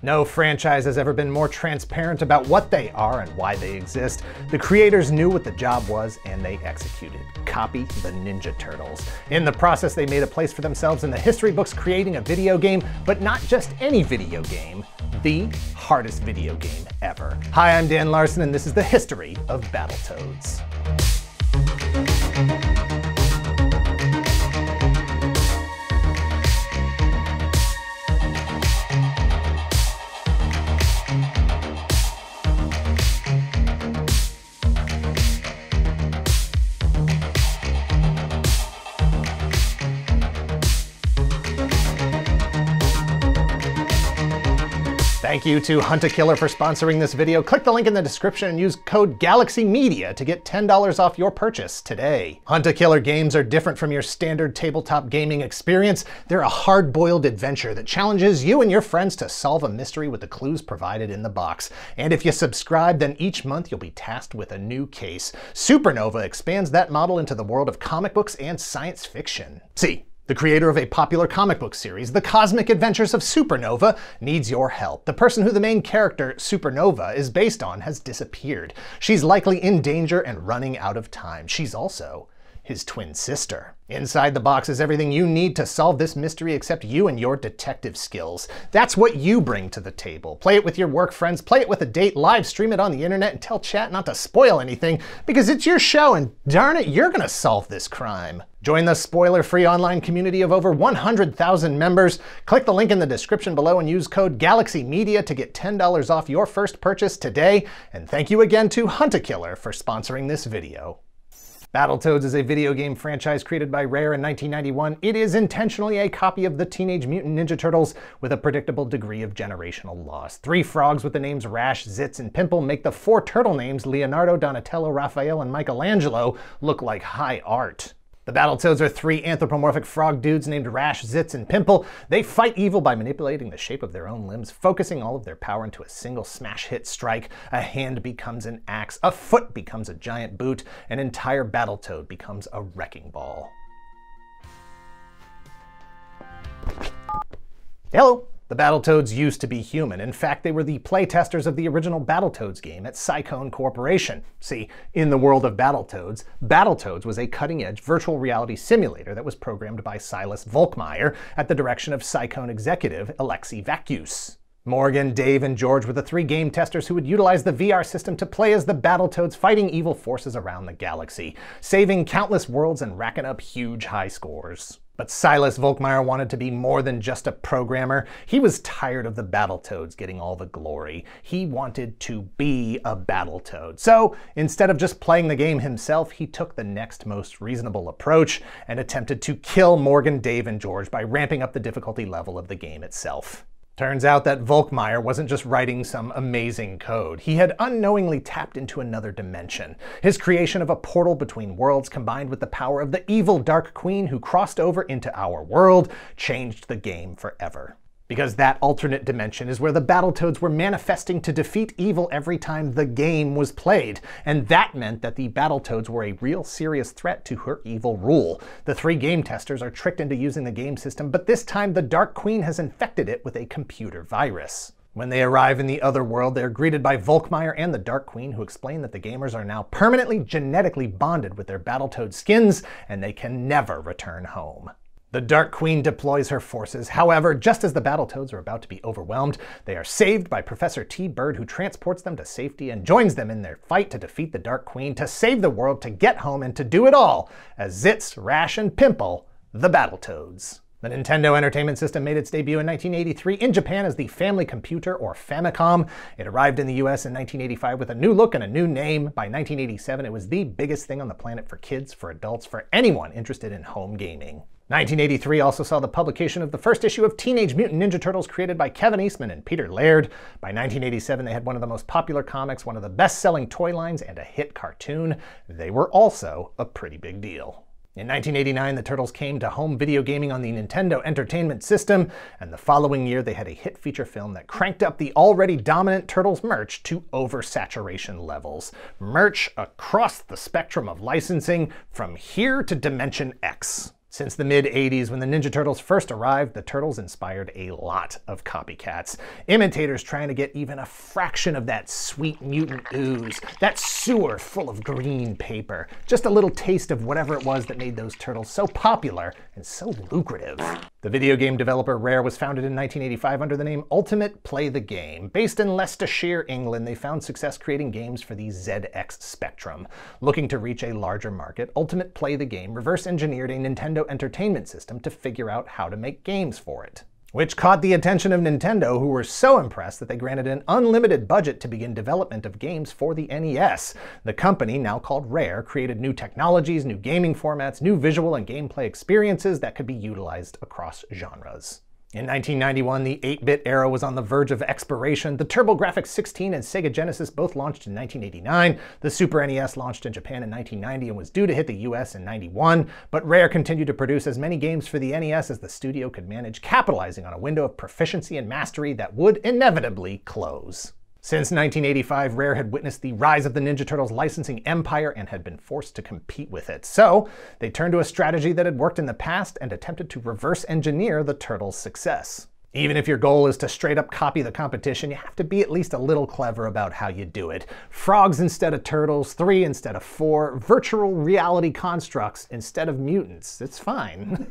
No franchise has ever been more transparent about what they are and why they exist. The creators knew what the job was and they executed. Copy the Ninja Turtles. In the process, they made a place for themselves in the history books, creating a video game, but not just any video game, the hardest video game ever. Hi, I'm Dan Larson, and this is the history of Battletoads. Thank you to Hunt-A-Killer for sponsoring this video. Click the link in the description and use code GALAXYMEDIA to get $10 off your purchase today. Hunt-A-Killer games are different from your standard tabletop gaming experience. They're a hard-boiled adventure that challenges you and your friends to solve a mystery with the clues provided in the box. And if you subscribe, then each month you'll be tasked with a new case. Supernova expands that model into the world of comic books and science fiction. See, the creator of a popular comic book series, The Cosmic Adventures of Supernova, needs your help. The person who the main character, Supernova, is based on has disappeared. She's likely in danger and running out of time. She's also his twin sister. Inside the box is everything you need to solve this mystery except you and your detective skills. That's what you bring to the table. Play it with your work friends, play it with a date, live stream it on the internet, and tell chat not to spoil anything, because it's your show and darn it, you're gonna solve this crime. Join the spoiler-free online community of over 100,000 members. Click the link in the description below and use code GALAXYMEDIA to get $10 off your first purchase today. And thank you again to Hunt-A-Killer for sponsoring this video. Battletoads is a video game franchise created by Rare in 1991. It is intentionally a copy of the Teenage Mutant Ninja Turtles with a predictable degree of generational loss. 3 frogs with the names Rash, Zitz, and Pimple make the 4 turtle names Leonardo, Donatello, Raphael, and Michelangelo look like high art. The Battletoads are 3 anthropomorphic frog dudes named Rash, Zitz, and Pimple. They fight evil by manipulating the shape of their own limbs, focusing all of their power into a single smash-hit strike. A hand becomes an axe, a foot becomes a giant boot, an entire Battletoad becomes a wrecking ball. Hello! The Battletoads used to be human. In fact, they were the playtesters of the original Battletoads game at Cycone Corporation. See, in the world of Battletoads, Battletoads was a cutting-edge virtual reality simulator that was programmed by Silas Volkmeyer at the direction of Cycone executive Alexei Vacuus. Morgan, Dave, and George were the 3 game testers who would utilize the VR system to play as the Battletoads fighting evil forces around the galaxy, saving countless worlds and racking up huge high scores. But Silas Volkmeyer wanted to be more than just a programmer. He was tired of the Battletoads getting all the glory. He wanted to be a Battletoad. So instead of just playing the game himself, he took the next most reasonable approach and attempted to kill Morgan, Dave, and George by ramping up the difficulty level of the game itself. Turns out that Volkmeyer wasn't just writing some amazing code. He had unknowingly tapped into another dimension. His creation of a portal between worlds combined with the power of the evil Dark Queen who crossed over into our world changed the game forever. Because that alternate dimension is where the Battletoads were manifesting to defeat evil every time the game was played. And that meant that the Battletoads were a real serious threat to her evil rule. The 3 game testers are tricked into using the game system, but this time the Dark Queen has infected it with a computer virus. When they arrive in the other world, they're greeted by Volkmeyer and the Dark Queen, who explain that the gamers are now permanently genetically bonded with their Battletoad skins, and they can never return home. The Dark Queen deploys her forces. However, just as the Battletoads are about to be overwhelmed, they are saved by Professor T. Bird, who transports them to safety and joins them in their fight to defeat the Dark Queen, to save the world, to get home, and to do it all as Zitz, Rash, and Pimple, the Battletoads. The Nintendo Entertainment System made its debut in 1983 in Japan as the Family Computer, or Famicom. It arrived in the US in 1985 with a new look and a new name. By 1987, it was the biggest thing on the planet for kids, for adults, for anyone interested in home gaming. 1983 also saw the publication of the first issue of Teenage Mutant Ninja Turtles, created by Kevin Eastman and Peter Laird. By 1987, they had one of the most popular comics, one of the best-selling toy lines, and a hit cartoon. They were also a pretty big deal. In 1989, the Turtles came to home video gaming on the Nintendo Entertainment System, and the following year they had a hit feature film that cranked up the already dominant Turtles merch to oversaturation levels. Merch across the spectrum of licensing, from here to Dimension X. Since the mid-'80s, when the Ninja Turtles first arrived, the Turtles inspired a lot of copycats. Imitators trying to get even a fraction of that sweet mutant ooze, that sewer full of green paper. Just a little taste of whatever it was that made those turtles so popular and so lucrative. The video game developer Rare was founded in 1985 under the name Ultimate Play the Game. Based in Leicestershire, England, they found success creating games for the ZX Spectrum. Looking to reach a larger market, Ultimate Play the Game reverse-engineered a Nintendo Entertainment System to figure out how to make games for it, which caught the attention of Nintendo, who were so impressed that they granted an unlimited budget to begin development of games for the NES. The company, now called Rare, created new technologies, new gaming formats, new visual and gameplay experiences that could be utilized across genres. In 1991, the 8-bit era was on the verge of expiration. The TurboGrafx-16 and Sega Genesis both launched in 1989. The Super NES launched in Japan in 1990 and was due to hit the US in 91, but Rare continued to produce as many games for the NES as the studio could manage, capitalizing on a window of proficiency and mastery that would inevitably close. Since 1985, Rare had witnessed the rise of the Ninja Turtles licensing empire and had been forced to compete with it. So they turned to a strategy that had worked in the past and attempted to reverse engineer the Turtles' success. Even if your goal is to straight up copy the competition, you have to be at least a little clever about how you do it. Frogs instead of turtles, 3 instead of 4, virtual reality constructs instead of mutants. It's fine.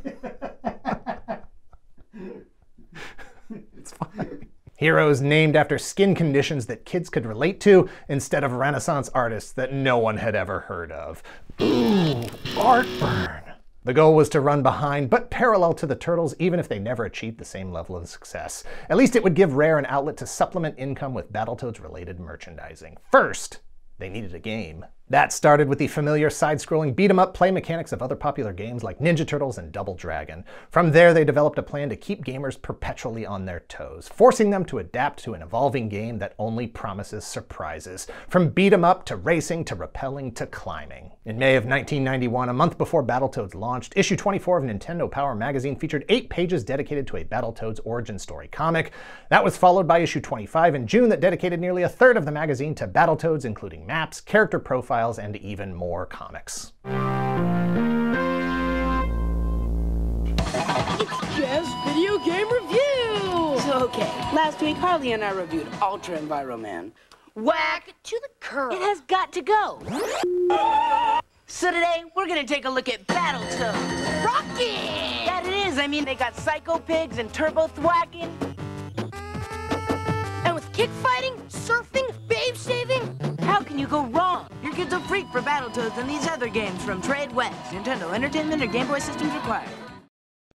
It's fine. Heroes named after skin conditions that kids could relate to instead of Renaissance artists that no one had ever heard of. Ooh, Artburn. The goal was to run behind, but parallel to the Turtles, even if they never achieved the same level of success. At least it would give Rare an outlet to supplement income with Battletoads-related merchandising. First, they needed a game. That started with the familiar side-scrolling beat-em-up play mechanics of other popular games like Ninja Turtles and Double Dragon. From there, they developed a plan to keep gamers perpetually on their toes, forcing them to adapt to an evolving game that only promises surprises. From beat-em-up to racing to rappelling to climbing. In May of 1991, a month before Battletoads launched, issue 24 of Nintendo Power magazine featured 8 pages dedicated to a Battletoads origin story comic. That was followed by issue 25 in June that dedicated nearly a third of the magazine to Battletoads, including maps, character profiles, and even more comics. It's Jeff's video game review! Okay, last week Harley and I reviewed Ultra Enviroman. Whack to the curb. It has got to go. So today, we're gonna take a look at Battletoads. Rocket! That it is, I mean, they got Psycho Pigs and Turbo Thwacking. And with kick fighting, surfing, babe saving, how can you go wrong? Your kid's a freak for Battletoads and these other games from Trade West. Nintendo Entertainment or Game Boy systems required.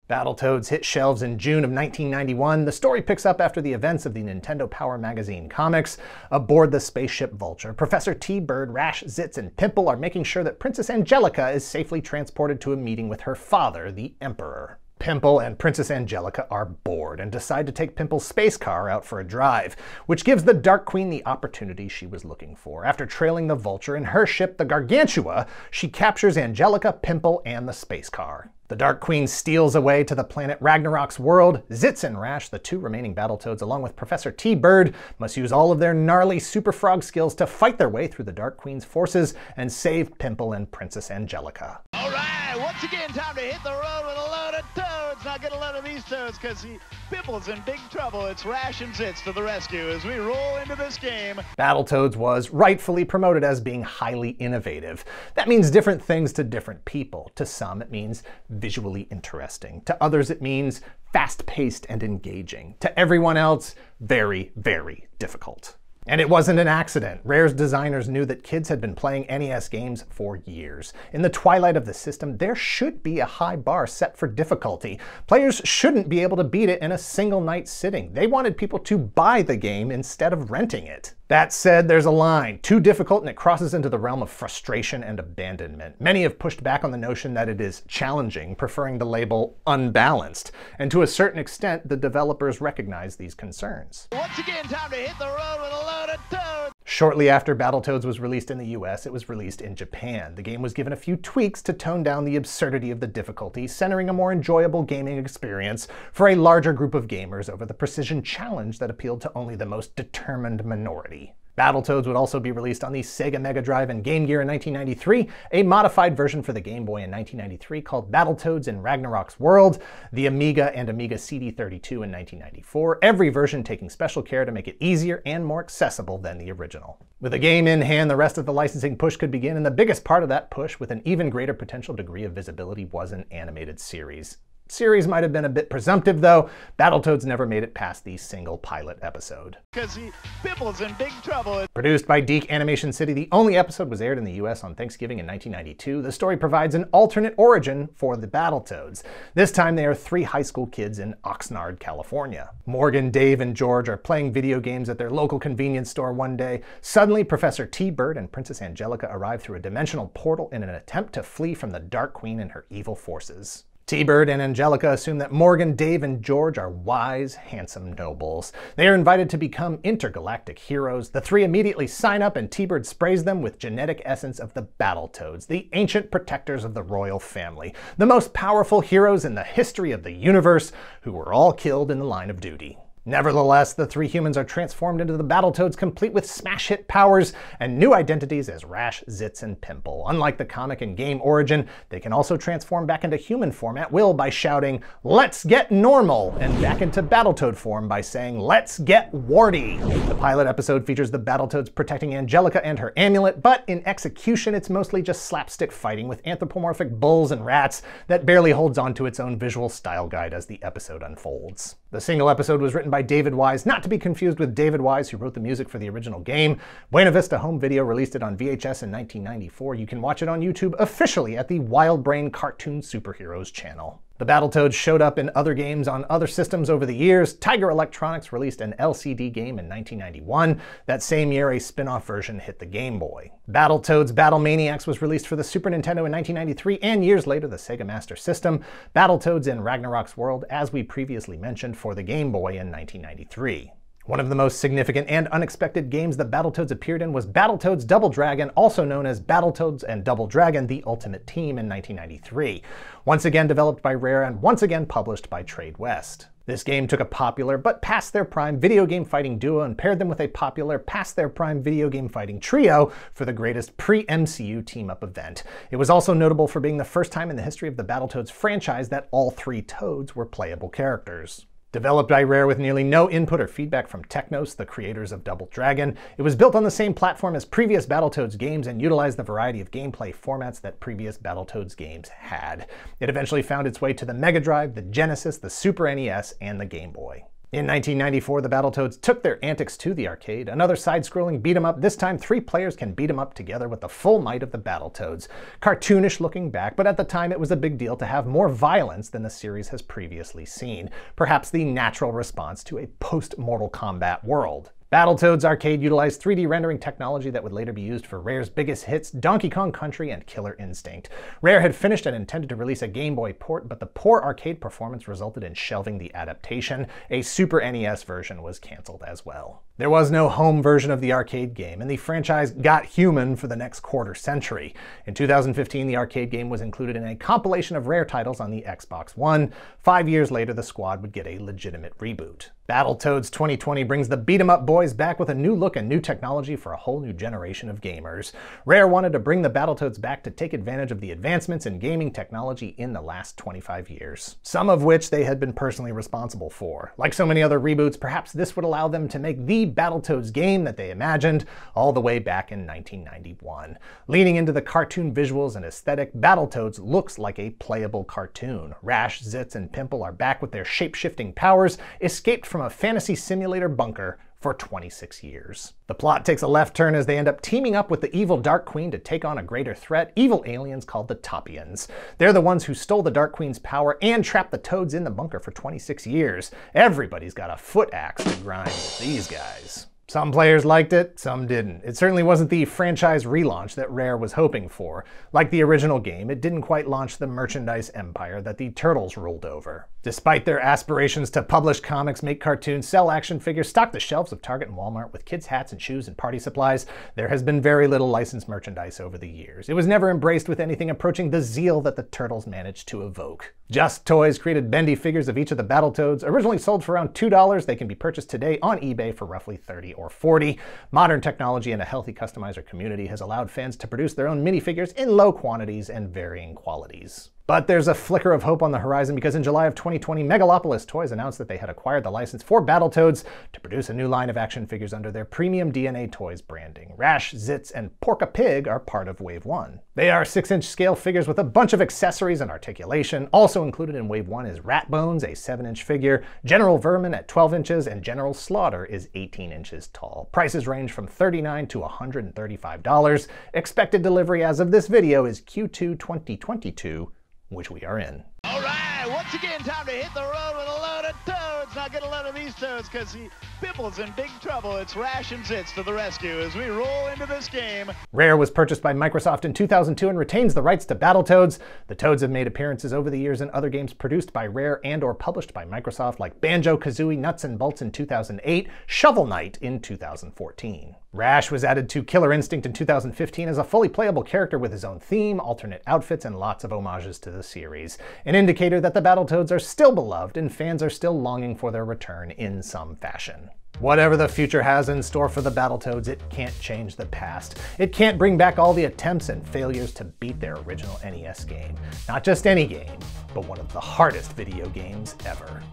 Battletoads hit shelves in June of 1991. The story picks up after the events of the Nintendo Power magazine comics. Aboard the spaceship Vulture, Professor T-Bird, Rash, Zitz, and Pimple are making sure that Princess Angelica is safely transported to a meeting with her father, the Emperor. Pimple and Princess Angelica are bored and decide to take Pimple's space car out for a drive, which gives the Dark Queen the opportunity she was looking for. After trailing the Vulture in her ship, the Gargantua, she captures Angelica, Pimple, and the space car. The Dark Queen steals away to the planet Ragnarok's world. Zitz and Rash, the 2 remaining Battletoads, along with Professor T-Bird, must use all of their gnarly Super Frog skills to fight their way through the Dark Queen's forces and save Pimple and Princess Angelica. All right, once again, time to hit the road with a load of toads. Now get a load of these toads, because Pimple's in big trouble. It's Rash and Zitz to the rescue as we roll into this game. Battletoads was rightfully promoted as being highly innovative. That means different things to different people. To some, it means visually interesting. To others, it means fast-paced and engaging. To everyone else, very, very difficult. And it wasn't an accident. Rare's designers knew that kids had been playing NES games for years. In the twilight of the system, there should be a high bar set for difficulty. Players shouldn't be able to beat it in a single night sitting. They wanted people to buy the game instead of renting it. That said, there's a line. Too difficult and it crosses into the realm of frustration and abandonment. Many have pushed back on the notion that it is challenging, preferring the label unbalanced. And to a certain extent, the developers recognize these concerns. Once again, time to hit the road with a load of toads. Shortly after Battletoads was released in the US, it was released in Japan. The game was given a few tweaks to tone down the absurdity of the difficulty, centering a more enjoyable gaming experience for a larger group of gamers over the precision challenge that appealed to only the most determined minority. Battletoads would also be released on the Sega Mega Drive and Game Gear in 1993, a modified version for the Game Boy in 1993 called Battletoads in Ragnarok's World, the Amiga and Amiga CD32 in 1994, every version taking special care to make it easier and more accessible than the original. With the game in hand, the rest of the licensing push could begin, and the biggest part of that push, with an even greater potential degree of visibility, was an animated series. Series might have been a bit presumptive, though. Battletoads never made it past the single pilot episode. Because Pimple's in big trouble. Produced by Deke Animation City, the only episode was aired in the US on Thanksgiving in 1992. The story provides an alternate origin for the Battletoads. This time they are 3 high school kids in Oxnard, California. Morgan, Dave, and George are playing video games at their local convenience store one day. Suddenly, Professor T-Bird and Princess Angelica arrive through a dimensional portal in an attempt to flee from the Dark Queen and her evil forces. T-Bird and Angelica assume that Morgan, Dave, and George are wise, handsome nobles. They are invited to become intergalactic heroes. The 3 immediately sign up, and T-Bird sprays them with genetic essence of the Battletoads, the ancient protectors of the royal family, the most powerful heroes in the history of the universe, who were all killed in the line of duty. Nevertheless, the 3 humans are transformed into the Battletoads, complete with smash hit powers and new identities as Rash, Zitz, and Pimple. Unlike the comic and game origin, they can also transform back into human form at will by shouting, "Let's get normal!" and back into Battletoad form by saying, "Let's get warty!" The pilot episode features the Battletoads protecting Angelica and her amulet, but in execution it's mostly just slapstick fighting with anthropomorphic bulls and rats that barely holds on to its own visual style guide as the episode unfolds. The single episode was written by David Wise, not to be confused with David Wise, who wrote the music for the original game. Buena Vista Home Video released it on VHS in 1994. You can watch it on YouTube officially at the Wild Brain Cartoon Superheroes channel. The Battletoads showed up in other games on other systems over the years. Tiger Electronics released an LCD game in 1991. That same year, a spin-off version hit the Game Boy. Battletoads Battle Maniacs was released for the Super Nintendo in 1993, and years later the Sega Master System. Battletoads in Ragnarok's World, as we previously mentioned, for the Game Boy in 1993. One of the most significant and unexpected games that Battletoads appeared in was Battletoads Double Dragon, also known as Battletoads and Double Dragon: The Ultimate Team in 1993. Once again developed by Rare and once again published by Trade West. This game took a popular but past their prime video game fighting duo and paired them with a popular past their prime video game fighting trio for the greatest pre-MCU team-up event. It was also notable for being the first time in the history of the Battletoads franchise that all 3 Toads were playable characters. Developed by Rare with nearly no input or feedback from Technos, the creators of Double Dragon, it was built on the same platform as previous Battletoads games and utilized the variety of gameplay formats that previous Battletoads games had. It eventually found its way to the Mega Drive, the Genesis, the Super NES, and the Game Boy. In 1994, the Battletoads took their antics to the arcade. Another side-scrolling beat-em-up. This time 3 players can beat 'em up together with the full might of the Battletoads. Cartoonish looking back, but at the time it was a big deal to have more violence than the series has previously seen. Perhaps the natural response to a post-Mortal Kombat world. Battletoads Arcade utilized 3D rendering technology that would later be used for Rare's biggest hits, Donkey Kong Country and Killer Instinct. Rare had finished and intended to release a Game Boy port, but the poor arcade performance resulted in shelving the adaptation. A Super NES version was canceled as well. There was no home version of the arcade game, and the franchise got human for the next quarter century. In 2015, the arcade game was included in a compilation of Rare titles on the Xbox One. 5 years later, the squad would get a legitimate reboot. Battletoads 2020 brings the beat-em-up boys back with a new look and new technology for a whole new generation of gamers. Rare wanted to bring the Battletoads back to take advantage of the advancements in gaming technology in the last 25 years, some of which they had been personally responsible for. Like so many other reboots, perhaps this would allow them to make the Battletoads game that they imagined all the way back in 1991. Leaning into the cartoon visuals and aesthetic, Battletoads looks like a playable cartoon. Rash, Zitz, and Pimple are back with their shape-shifting powers, escaped from a fantasy simulator bunker for 26 years. The plot takes a left turn as they end up teaming up with the evil Dark Queen to take on a greater threat, evil aliens called the Topians. They're the ones who stole the Dark Queen's power and trapped the Toads in the bunker for 26 years. Everybody's got a foot axe to grind with these guys. Some players liked it, some didn't. It certainly wasn't the franchise relaunch that Rare was hoping for. Like the original game, it didn't quite launch the merchandise empire that the Turtles ruled over. Despite their aspirations to publish comics, make cartoons, sell action figures, stock the shelves of Target and Walmart with kids' hats and shoes and party supplies, there has been very little licensed merchandise over the years. It was never embraced with anything approaching the zeal that the Turtles managed to evoke. Just Toys created bendy figures of each of the Battletoads. Originally sold for around $2, they can be purchased today on eBay for roughly $30 or 40. Modern technology and a healthy customizer community has allowed fans to produce their own minifigures in low quantities and varying qualities. But there's a flicker of hope on the horizon because in July of 2020, Megalopolis Toys announced that they had acquired the license for Battletoads to produce a new line of action figures under their premium DNA Toys branding. Rash, Zitz, and Porka Pig are part of Wave 1. They are 6-inch scale figures with a bunch of accessories and articulation. Also included in Wave 1 is Rat Bones, a 7-inch figure, General Vermin at 12 inches, and General Slaughter is 18 inches tall. Prices range from $39 to $135. Expected delivery as of this video is Q2 2022. Which we are in. All right, once again, time to hit the road with a load of toads. Now get a load of these toads because Pimple's in big trouble. It's Rash and Zitz to the rescue as we roll into this game. Rare was purchased by Microsoft in 2002 and retains the rights to Battletoads. The Toads have made appearances over the years in other games produced by Rare and or published by Microsoft like Banjo-Kazooie Nuts and Bolts in 2008, Shovel Knight in 2014. Rash was added to Killer Instinct in 2015 as a fully playable character with his own theme, alternate outfits, and lots of homages to the series. An indicator that the Battletoads are still beloved and fans are still longing for their return in some fashion. Whatever the future has in store for the Battletoads, it can't change the past. It can't bring back all the attempts and failures to beat their original NES game. Not just any game, but one of the hardest video games ever.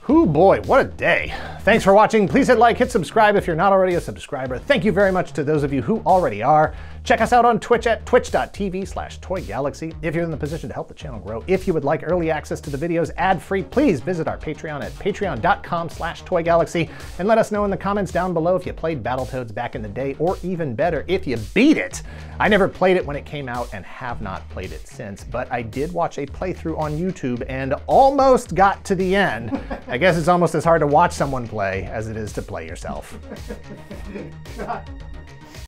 Whoo boy, what a day. Thanks for watching. Please hit like, hit subscribe if you're not already a subscriber. Thank you very much to those of you who already are. Check us out on Twitch at twitch.tv/toygalaxy. If you're in the position to help the channel grow, if you would like early access to the videos ad-free, please visit our Patreon at patreon.com/toygalaxy and let us know in the comments down below if you played Battletoads back in the day, or even better, if you beat it. I never played it when it came out and have not played it since, but I did watch a playthrough on YouTube and almost got to the end. I guess it's almost as hard to watch someone play as it is to play yourself.